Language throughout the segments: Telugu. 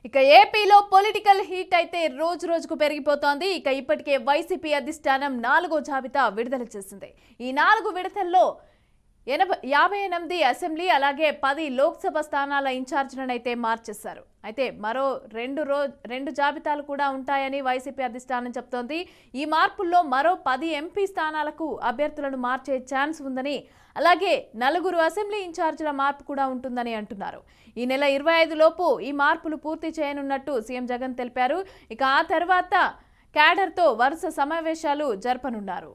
ఇక ఏపీలో పొలిటికల్ హీట్ అయితే రోజు రోజుకు పెరిగిపోతోంది. ఇక ఇప్పటికే వైసీపీ అధిష్టానం 4వ జాబితా విడుదల చేసింది. ఈ 4 విడతల్లో 58 అసెంబ్లీ అలాగే 10 లోక్సభ స్థానాల ఇన్ఛార్జీలను అయితే మార్చేశారు. అయితే మరో రెండు జాబితాలు కూడా ఉంటాయని వైసీపీ అధిష్టానం చెప్తోంది. ఈ మార్పుల్లో మరో 10 ఎంపీ స్థానాలకు అభ్యర్థులను మార్చే ఛాన్స్ ఉందని, అలాగే 4 అసెంబ్లీ ఇన్ఛార్జీల మార్పు కూడా ఉంటుందని అంటున్నారు. ఈ నెల 25 లోపు ఈ మార్పులు పూర్తి చేయనున్నట్టు సీఎం జగన్ తెలిపారు. ఇక ఆ తర్వాత క్యాడర్తో వరుస సమావేశాలు జరపనున్నారు.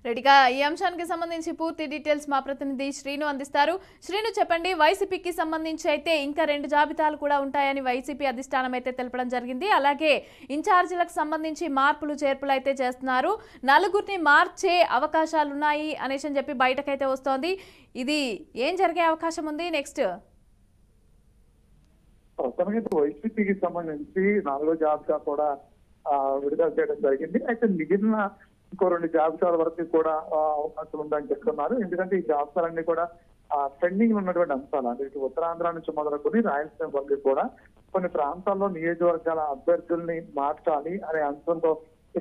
రెడీగా ఈ అంశానికి సంబంధించి పూర్తి డీటెయిల్స్ మా ప్రతినిధి శ్రీను అందిస్తారు. శ్రీను, చెప్పండి. వైసీపీకి సంబంధించి అయితే ఇంకా 2 జాబితాలు కూడా ఉంటాయని వైసీపీ అధిష్టానం అయితే తెలపడం జరిగింది. అలాగే ఇన్ఛార్జీలకు సంబంధించి మార్పులు చేర్పులు అయితే చేస్తున్నారు. 4 మార్చే అవకాశాలు ఉన్నాయి అనేసి చెప్పి బయటకైతే వస్తోంది. ఇది ఏం జరిగే అవకాశం ఉంది నెక్స్ట్? వైసీపీకి సంబంధించి 4వ జాబితా కూడా విడుదల చేయడం జరిగింది. అయితే మిగిలిన ఇంకో 2 జాబితాల వరకు కూడా అవకాశం ఉందని చెప్తున్నారు. ఎందుకంటే ఈ జాబితాలన్నీ కూడా పెండింగ్ ఉన్నటువంటి అంశాలు. అంటే ఇటు ఉత్తరాంధ్ర నుంచి మొదలుకొని రాయలసీమ వరకు కూడా కొన్ని ప్రాంతాల్లో నియోజకవర్గాల అభ్యర్థుల్ని మార్చాలి అనే అంశంతో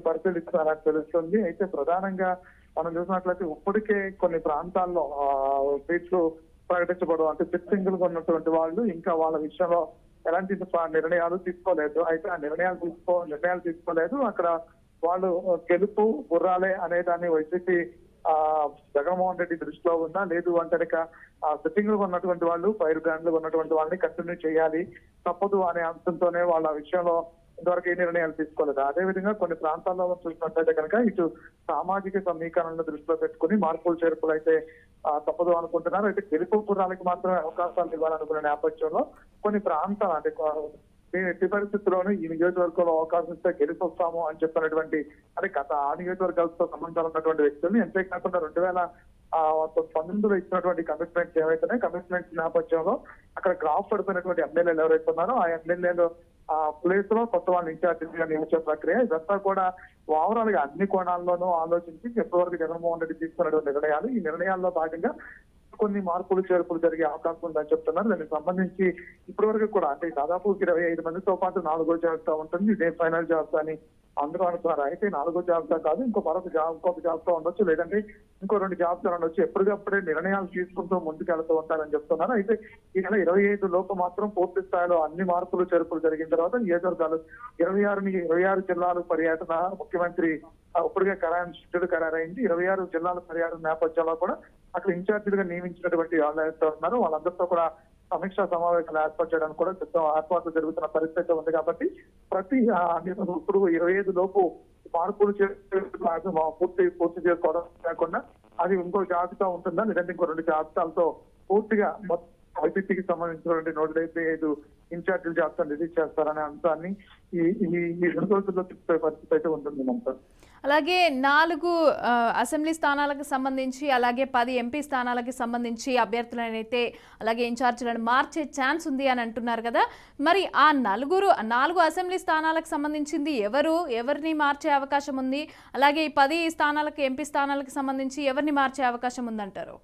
పరిశీలిస్తున్నారని తెలుస్తుంది. అయితే ప్రధానంగా మనం చూసినట్లయితే ఇప్పటికే కొన్ని ప్రాంతాల్లో సీట్లు ప్రకటించబడడం, అంటే సిట్టింగులుగా ఉన్నటువంటి వాళ్ళు ఇంకా వాళ్ళ విషయంలో ఎలాంటి నిర్ణయాలు తీసుకోలేదు. అయితే ఆ నిర్ణయాలు తీసుకోలేదు. అక్కడ వాళ్ళు గెలుపు గుర్రాలే అనే దాన్ని వైసీపీ జగన్మోహన్ రెడ్డి దృష్టిలో ఉందా, లేదు అంటే సిట్టింగ్ లో ఉన్నటువంటి వాళ్ళు ఫైర్ బ్రాండ్ లో ఉన్నటువంటి వాళ్ళని కంటిన్యూ చేయాలి తప్పదు అనే అంశంతోనే వాళ్ళ విషయంలో ఇంతవరకు ఏ నిర్ణయాలు తీసుకోలేదు. అదేవిధంగా కొన్ని ప్రాంతాల్లో చూసినట్లయితే కనుక ఇటు సామాజిక సమీకరణను దృష్టిలో పెట్టుకుని మార్పులు చేర్పులు అయితే తప్పదు అనుకుంటున్నారు. అయితే గెలుపు గుర్రాలకి మాత్రమే అవకాశాలు ఇవ్వాలనుకునే నేపథ్యంలో కొన్ని ప్రాంతాలు అంటే ఎట్టి పరిస్థితుల్లోనూ ఈ నియోజకవర్గంలో అవకాశం ఇస్తే గెలిచి వస్తాము అని చెప్పినటువంటి అంటే గత ఆ నియోజకవర్గాలతో సంబంధాలు ఉన్నటువంటి వ్యక్తుల్ని, అంతేకాకుండా 2019లో ఇచ్చినటువంటి కమిట్మెంట్స్ ఏవైతున్నాయి, కమిట్మెంట్స్ నేపథ్యంలో అక్కడ గ్రాఫ్ పడిపోయినటువంటి ఎమ్మెల్యేలు ఎవరైతే ఉన్నారో ఆ ఎమ్మెల్యేలు ఆ ప్లేస్ లో కొత్త వాళ్ళని ఇన్ఛార్జిగా నియమించే ప్రక్రియ ఇదంతా కూడా ఓవరాల్ గా అన్ని కోణాల్లోనూ ఆలోచించి ఎప్పటివరకు జగన్మోహన్ రెడ్డి తీసుకున్నటువంటి నిర్ణయాలు. ఈ నిర్ణయాల్లో భాగంగా కొన్ని మార్పులు చేర్పులు జరిగే అవకాశం ఉందని చెప్తున్నారు. దానికి సంబంధించి ఇప్పటి వరకు కూడా అంటే దాదాపు 25 మందితో పాటు 4వ జాబితా ఉంటుంది. ఇదే ఫైనల్ జాబితా అని అందరూ అనుకున్నారు. అయితే 4వ జాబితా కాదు, ఇంకొక జాబితా ఉండొచ్చు, లేదంటే ఇంకో 2 జాబితాలు ఉండొచ్చు. ఎప్పటికప్పుడే నిర్ణయాలు తీసుకుంటూ ముందుకెళ్తూ ఉంటారని చెప్తున్నారు. అయితే ఈ నెల 25 లోపు మాత్రం పూర్తి స్థాయిలో అన్ని మార్పులు చేర్పులు జరిగిన తర్వాత నియోజకవర్గాలు 26 జిల్లాలు పర్యటన ముఖ్యమంత్రి ఇప్పటికే ఖరారైంది. 26 జిల్లాల పర్యటన నేపథ్యంలో కూడా అక్కడ ఇన్ఛార్జీలుగా నియమించినటువంటి వాళ్ళు ఉన్నారు. వాళ్ళందరితో కూడా సమీక్షా సమావేశాలు ఏర్పాటు చేయడానికి కూడా ఏర్పాట్లు జరుగుతున్న పరిస్థితి ఉంది. కాబట్టి ప్రతి ఇప్పుడు 25 లోపు మార్పులు పూర్తి చేసుకోవడం కాకుండా అది ఇంకో జాబితా ఉంటుందా, లేదంటే ఇంకో 2 జాబితాలతో పూర్తిగా వైసీపీకి సంబంధించినటువంటి 155 ఇన్ఛార్జీల జాబితా రిలీజ్ చేస్తారనే అంశాన్ని ఈ 2 రోజుల్లో చెప్పే పరిస్థితి అయితే ఉంటుంది మనతో. అలాగే 4 అసెంబ్లీ స్థానాలకు సంబంధించి అలాగే 10 ఎంపీ స్థానాలకు సంబంధించి అభ్యర్థులను అయితే అలాగే ఇన్ఛార్జీలను మార్చే ఛాన్స్ ఉంది అని అంటున్నారు కదా. మరి ఆ 4 అసెంబ్లీ స్థానాలకు సంబంధించింది ఎవరిని మార్చే అవకాశం ఉంది? అలాగే ఈ 10 స్థానాలకు ఎంపీ స్థానాలకు సంబంధించి ఎవరిని మార్చే అవకాశం ఉందంటారు?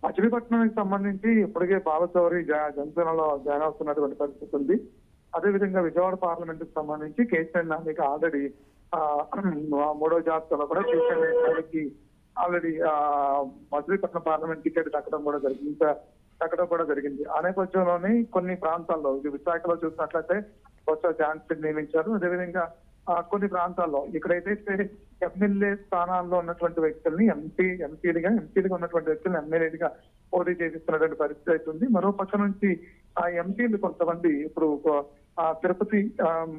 మచిలీపట్నానికి సంబంధించి ఇప్పటికే బాలశౌరి జనసేనలో జాయిన్ అవుతున్నటువంటి పరిస్థితి ఉంది. అదేవిధంగా విజయవాడ పార్లమెంట్ కి సంబంధించి కేసీఆర్ నానికి ఆల్రెడీ 3వ జాబితాలో కూడా KCR already Machilipatnam parliament ticket దక్కడం కూడా జరిగింది. ఆ నేపథ్యంలోనే కొన్ని ప్రాంతాల్లో విశాఖలో చూసినట్లయితే బొత్స ఝాన్సీ నియమించారు. అదేవిధంగా కొన్ని ప్రాంతాల్లో ఇక్కడైతే ఎమ్మెల్యే స్థానాల్లో ఉన్నటువంటి వ్యక్తుల్ని ఎంపీలుగా ఉన్నటువంటి వ్యక్తులను ఎమ్మెల్యేలుగా పోటీ చేపిస్తున్నటువంటి పరిస్థితి అవుతుంది. మరో పక్క నుంచి ఆ ఎంపీలు కొంతమంది ఇప్పుడు తిరుపతి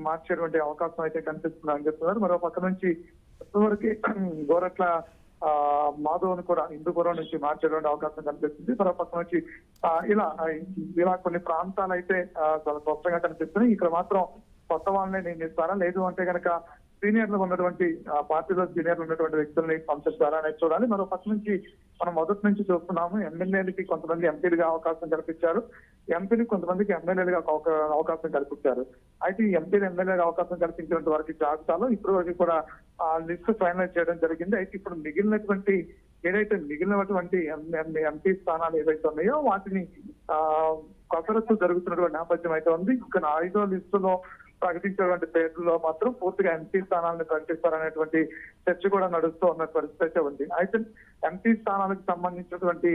మార్చేటువంటి అవకాశం అయితే కనిపిస్తుందని చెప్తున్నారు. మరో పక్క నుంచి ఇప్పటివరకు గోరట్ల మాధవ్ను కూడా హిందూపురం నుంచి మార్చేటువంటి అవకాశం కనిపిస్తుంది. మరో పక్క నుంచి ఇలా కొన్ని ప్రాంతాలు అయితే చాలా స్పష్టంగా కనిపిస్తున్నాయి. ఇక్కడ మాత్రం కొత్త వాళ్ళనే నియమిస్తారా, లేదు అంటే కనుక సీనియర్లు ఉన్నటువంటి పార్టీలో సీనియర్లు ఉన్నటువంటి వ్యక్తుల్ని పంపిస్తారా అనేది చూడాలి. మరో పక్క నుంచి మనం మొదటి నుంచి చూస్తున్నాము, ఎమ్మెల్యేలకి కొంతమంది ఎంపీలుగా అవకాశం కల్పించారు, ఎంపీలకు కొంతమందికి ఎమ్మెల్యేలుగా అవకాశం కల్పించారు. అయితే ఈ ఎంపీలు ఎమ్మెల్యేగా అవకాశం కల్పించినంత వరకు జాబితాలో ఇప్పటి వరకు కూడా ఆ లిస్ట్ ఫైనలైజ్ చేయడం జరిగింది. అయితే ఇప్పుడు మిగిలినటువంటి ఎంపీ స్థానాలు ఏవైతే ఉన్నాయో వాటిని కసరత్తు జరుగుతున్నటువంటి నేపథ్యం అయితే ఉంది. ఇక్కడ 5వ లిస్టులో ప్రకటించినటువంటి పేర్లలో మాత్రం పూర్తిగా ఎంపీ స్థానాలను ప్రకటిస్తారనేటువంటి చర్చ కూడా నడుస్తూ ఉన్న పరిస్థితి అయితే ఉంది. అయితే ఎంపీ స్థానాలకు సంబంధించినటువంటి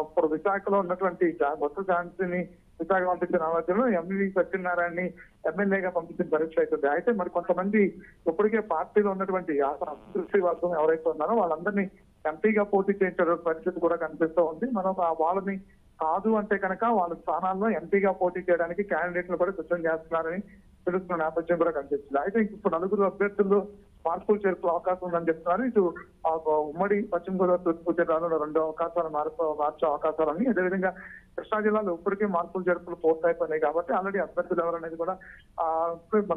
ఇప్పుడు విశాఖలో ఉన్నటువంటి బొత్స ఝాన్సీని విశాఖ పంపించిన నేపథ్యంలో ఎంవి సత్యనారాయణని ఎమ్మెల్యేగా పంపించిన పరిస్థితి అవుతుంది. అయితే మరి కొంతమంది ఇప్పటికే పార్టీలో ఉన్నటువంటి శ్రీవాసం ఎవరైతే ఉన్నారో వాళ్ళందరినీ ఎంపీగా పోటీ చేయించే పరిస్థితి కూడా కనిపిస్తూ ఉంది. మనం వాళ్ళని కాదు అంటే కనుక వాళ్ళ స్థానాల్లో ఎంపీగా పోటీ చేయడానికి క్యాండిడేట్లు కూడా సిద్ధం చేస్తున్నారని తెలుస్తున్న నేపథ్యం కూడా కనిపిస్తుంది. అయితే ఇప్పుడు 4 అభ్యర్థులు మార్పులు చేర్పుల అవకాశం ఉందని చెప్తున్నారు. ఇటు ఉమ్మడి పశ్చిమ గోదావరి తూర్పు జిల్లాలో 2 అవకాశాలు మార్చే అవకాశాలని, అదేవిధంగా కృష్ణా జిల్లాలో ఇప్పటికే మార్పులు చేర్పులు పూర్తయిపోయినాయి కాబట్టి ఆల్రెడీ అభ్యర్థులు ఎవరనేది కూడా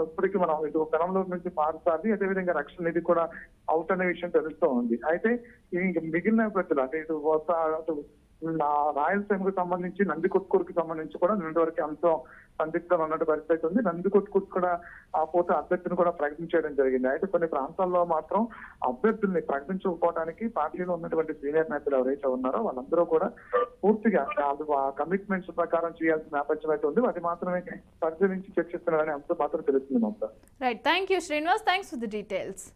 ఇప్పటికీ మనం ఇటు పెనంలూరు నుంచి మారుతారు. అదేవిధంగా రక్షణ నిధి కూడా అవుట్ అనే విషయం తెలుస్తూ ఉంది. అయితే ఈ మిగిలిన అభ్యర్థులు అంటే ఇటు రాయలసీమకు సంబంధించి నందికొట్కూరుకి సంబంధించి కూడా నిన్నటి వరకు అంశం సందిగ్ధం అన్నట్టు పరిస్థితి ఉంది. నందికొట్కూరు కూడా పోతే అభ్యర్థిని కూడా ప్రకటించడం జరిగింది. అయితే కొన్ని ప్రాంతాల్లో మాత్రం అభ్యర్థుల్ని ప్రకటించకపోవడానికి పార్టీలో ఉన్నటువంటి సీనియర్ నేతలు ఎవరైతే ఉన్నారో వాళ్ళందరూ కూడా పూర్తిగా కమిట్మెంట్స్ ప్రకారం చేయాల్సిన నేపథ్యం అయితే ఉంది. అది మాత్రమే పరిశీలించి చర్చిస్తున్నారనే అంశం మాత్రం తెలుస్తుంది. Right, thank you Srinivas, thanks for the details.